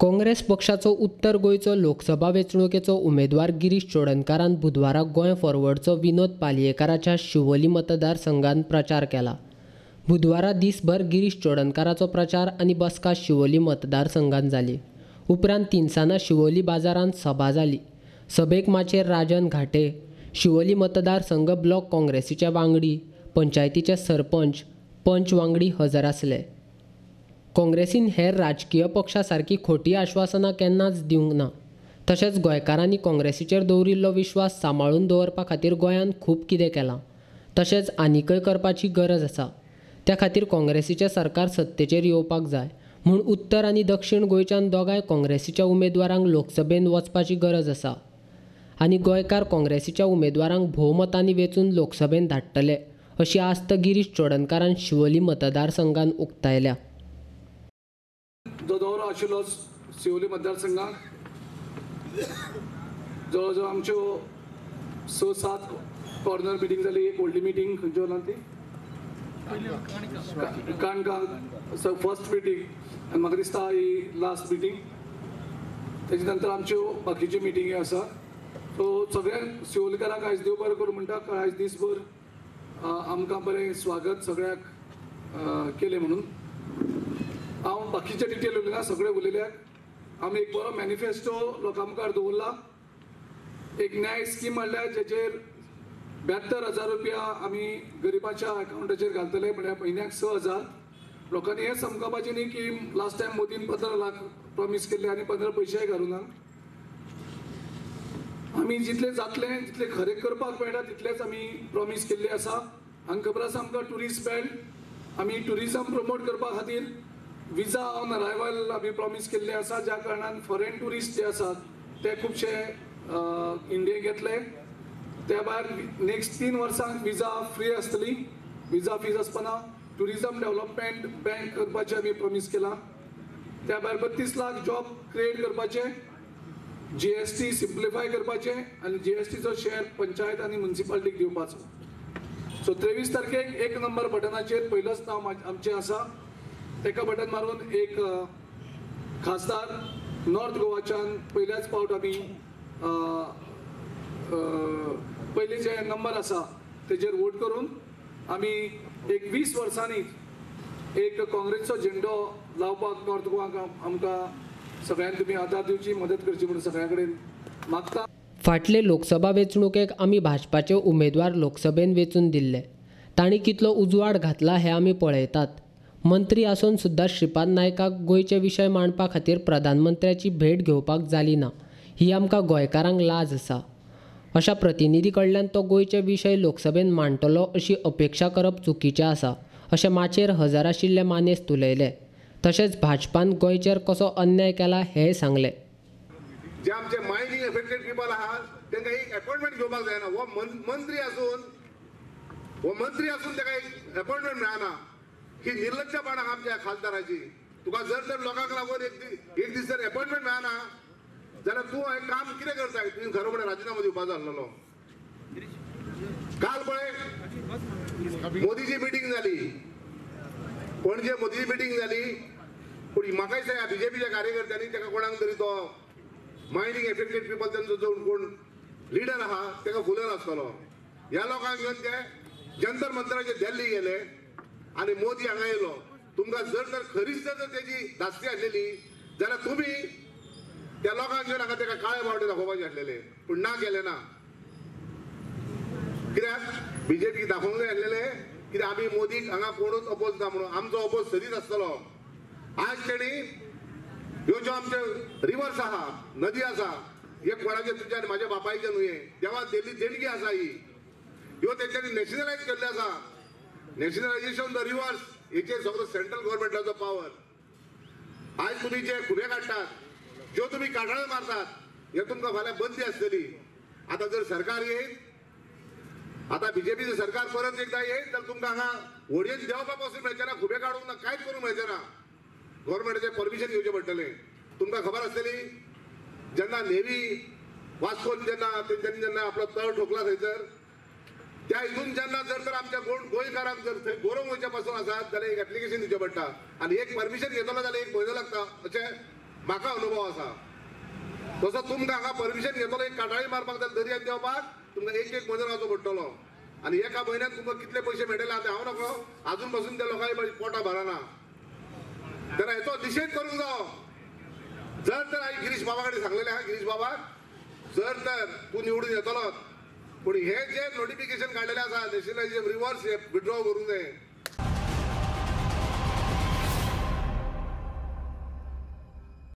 काँग्रेस पक्षाचो उत्तर गोंयचो लोकसभा वेंचणुकेचो उमेदवार गिरीश चोडणकारान बुधवाराक गोंय फॉरवर्डचो विनोद पालयेकाराच्या शिवोली मतदारसंघात प्रचार केला। बुधवारा दिसभर गिरीश चोडणकाराचो प्रचार आनी बसका शिवोली मतदारसंघात जाली। उपरांत तिनसाना शिवोली बाजारांत सभा जाली। सभेक माचेर राजन घाटे, शिवोली मतदारसंघ ब्लॉक काँग्रेसीचे वांगडी, पंचायतीचे सरपंच, पंच वांगडी हजर आसले। काँग्रेसीन हेर राजकीय पक्षां सारकी खोटी आश्वासनां केन्नाच दिवंक ना। तशेंच गोंयकारांनी काँग्रेसीचेर दवरिल्लो विश्वास सांबाळून दवरपा खातीर गोंयांत खूब कितें केलां। तशेंच आनीकय करपाची गरज आसा। त्या खातीर काँग्रेसीचें सरकार सत्तेचेर येवपाक जाय म्हूण उत्तर आनी दक्षिण गोंयच्यान दोगांय काँग्रेसीच्या उमेदवारांक लोकसभेंत वचपाची गरज आसा आनी गोंयकार काँग्रेसीच्या उमेदवारांक भोवमतांनी वेंचून लोकसभेंत धाडटले अशी आस्त गिरीश चोडणकारान शिवोली मतदारसंघात उक्तायल्या। जो दौरो आशिल्लो शिवोली मतदारसंघात जवळ जवळ आमच्यो 6-7 कॉर्नर मिटींग जाली। एक व्हडली मिटींग खंयची जाली ती काणकां फर्स्ट मिटींग आनी म्हाका दिसता ही लास्ट मिटींग। तेजे नंतर आमच्यो बाकीच्यो मिटींगी आसा। सो सगळ्यांक शिवोलीकारांक आयज देव बरें करूं म्हणटा। आयज दिसभर आमकां बरें स्वागत सगळ्याक केलें म्हणून हांव बाकीचे डिटेल उलयना, सगळे उलयल्यात। आमी एक बरो मॅनिफेस्टो लोकां मुखार दवरला। एक न्याय स्कीम म्हणल्यार जेचेर 72,000 रुपया आमी गरिबाच्या अकाउंटाचेर घालतले, म्हणजे म्हयन्याक 6,000। लोकांनी हें समजपाचें न्ही की लास्ट टायम मोदीन 15 लाख प्रॉमिस केल्ले आनी 15 पयशेय घालूना। आमी जितले जातले जितले खरें करपाक मेळटा तितलेच आमी प्रॉमिस केल्ले आसा। हांगा खबर आसा आमकां ट्युरिस्ट बेल्ट आमी ट्युरिजम प्रमोट करपा खातीर विजा ऑन अरायवल आमी प्रॉमिस केल्ले आसा, ज्या कारणान फॉरेन टुरिस्ट जे आसात ते खुबशे इंडियेक येतले। त्या भायर नेक्स्ट 3 वर्सांक विजा फ्री आसतली, विजा फीज आसपाना। ट्युरिजम डेव्हलपमेंट बँक करपाचें आमी प्रॉमिस केला। त्या भायर 32 लाख जॉब क्रिएट करपाचे, GST सिम्प्लिफाय करपाचे आनी GSTचो शेअर पंचायत आनी म्युनिसिपालिटीक दिवपाचो। सो 23 तारखेक 1 नंबर बटनाचेर पयलोच नांव आमचें आसा। तेका बटन मारून एक खासदार नॉर्थ गोवाच्यान पयल्याच फावट आमी पयले जे नंबर आसा तेजेर वोट करून आमी एक 20 वर्सांनी एक काँग्रेसचो झेंडो लावपाक नॉर्थ गोवाक आमकां सगळ्यांक तुमी आदार दिवची, मदत करची म्हणून सगळ्यां कडेन मागता। फाटले लोकसभा वेंचणुकेक आमी भाजपाचे उमेदवार लोकसभेन वेंचून दिल्ले। तांणी कितलो उजवाड घातला हें आमी पळयतात। मंत्री आसून सुद्दां श्रीपाद नायकाक गोंयचे विशय मांडपा खातीर प्रधानमंत्र्याची भेट घेवपाक जाली ना, ही आमकां गोंयकारांक लाज आसा। अशा प्रतिनिधी कडल्यान तो गोंयचे विशय लोकसभेन मांडटलो अशी अपेक्षा करप चुकीचें आसा, अशें माचेर हजर आशिल्ले मानेस्त उलयले। तशेंच भाजपान गोंयचेर कसो अन्याय केला हेंय सांगलें। जे आमचे मायनिंग एफेक्टेड पीपल आहात तांकां एक अपॉइंटमेंट घेवपाक जायना। हो मंत्री आसून ताका एक अपॉइंटमेंट मेळना, ही निर्लज्जपणां आमच्या खासदाराची। तुका जर लोकांक लागून एक दीस जर अपॉइंटमेंट मेळना जाल्यार तूं हें काम कितें करता? तुवें खरो म्हणल्यार राजिनामा दिवपाचो आसलेलो। काल पळय मोदीची मिटींग जाली, पणजे मोदीची मिटींग जाली, पूण म्हाका दिसता BJPच्या कार्यकर्त्यांनी ताका कोणाक तरी तो मायनिंग एफेक्टेड पीपल तांचो जो कोण लिडर आहा ताका फुलल आसतलो। ह्या लोकांक घेवन ते जंतर मंतराचेर दिल्ली गेले आनी मोदी हांगा येयलो। तुमकां जर खरीच जर तेजी धास्ती आसलेली जाल्यार तुमी त्या लोकांक घेवन हांगा ताका काळे बावटे दाखोवपाचे आसलेले, पूण ना केले ना। कित्याक BJP दाखोवंक जाय आसलेले कित्याक आमी मोदीक हांगा कोणूच अपोज ना म्हणून, आमचो अपोज सदीच आसतलो। आज तेणी ह्यो ज्यो आमचे रिवर्स आहा, नदी आसा, हे कोणाचे तुमच्या आनी म्हाज्या बापायचे न्हय, देवा दिल्ली देणगी आसा ही, ह्यो तेंच्यांनी नॅशनलायज केल्ले आसा। नॅशनलायजेशन द रिवर्स हेचेर सगळो सेंट्रल गव्हर्मेंटाचो पावर। आज तुमी जे खुबे काडटात, ज्यो तुमी काटाळे मारतात, हे तुमकां फाल्यां बंदी आसतली। आतां जर सरकार येयत, आतां BJPचें सरकार परत एकदा येयत जाल्यार तुमकां हांगा व्हडयेन देंवपा पासून मेळचें ना, खुबे काडूंक ना, कांयच करूंक मेळचें ना। गव्हर्मेंटाचें परमिशन घेवचें पडटलें। तुमकां खबर आसतली जेन्ना नेवी वास्कोन जेन्ना आपलो तळ ठोकला थंयसर, त्या हितून जेन्ना जर आमच्या गोंयकारांक जर थंय गोरोवंक वयच्या पासून आसात जाल्यार एक एप्लिकेशन दिवचें पडटा आनी एक परमिशन घेतलो जाल्यार 1 म्हयनो लागता अशें म्हाका अनुभव आसा तसो तुमकां हांगा परमिशन घेतलो एक काटाळी मारपाक जाल्यार दर्यांत देवपाक तुमकां एक म्हयनो रावचो पडटलो आनी एका म्हयन्यात तुमकां कितले पयशे मेळटले आतां हांव नकळो अजून पासून त्या लोकांनी पोटां भरना तेन्ना हेचो निशेध करूंक जावो जर तर हांवें गिरीश बाबा कडेन सांगलेलें आहा गिरीश बाबाक जर तर तूं निवडून येतलो पूण हे जे नोटिफिकेशन काडलेलें आसा नॅशनलायजेशन रिवर्स विथड्रॉ करूंक जाय